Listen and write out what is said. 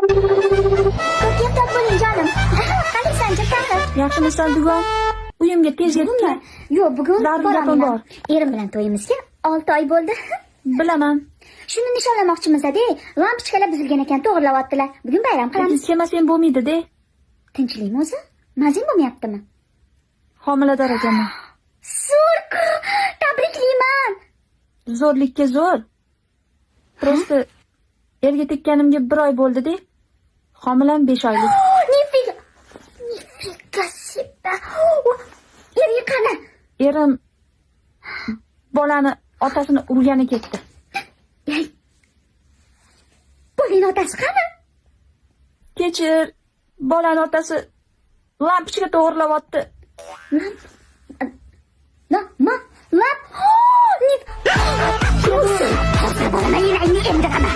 Ko'kimtok bo'ling jonim. Qalaysan Jakana? Yaxshimisan bugun? Uyimga tez yetdi. Yo'q, bugun Zarur boraman. bor. Erim bilan to'yimizga 6 oy bo'ldi. Bilaman. Shuni nishonlamoqchimiz-da, lampochkalar buzilgan ekan, to'g'irlayaptilar. Bugun bayram qilamiz. Kelmasang bo'lmaydi-da. Tinchlikmi o'zi? Mazing bo'lmayaptimi? Homilador ekanman. Zo'r! Tabriklayman. Zo'rlikka zo'r. Prosta erga tekkanimga 1 oy bo'ldi-da. Homilam 5 oylik. Nifika seba. Eri qani? Erim bolani otasini urgani ketdi. Bolani otasi qani? Kechir, bolani otasi lampochka to'g'irlayapti. Lap. Hozir bolaman, yana endi qana.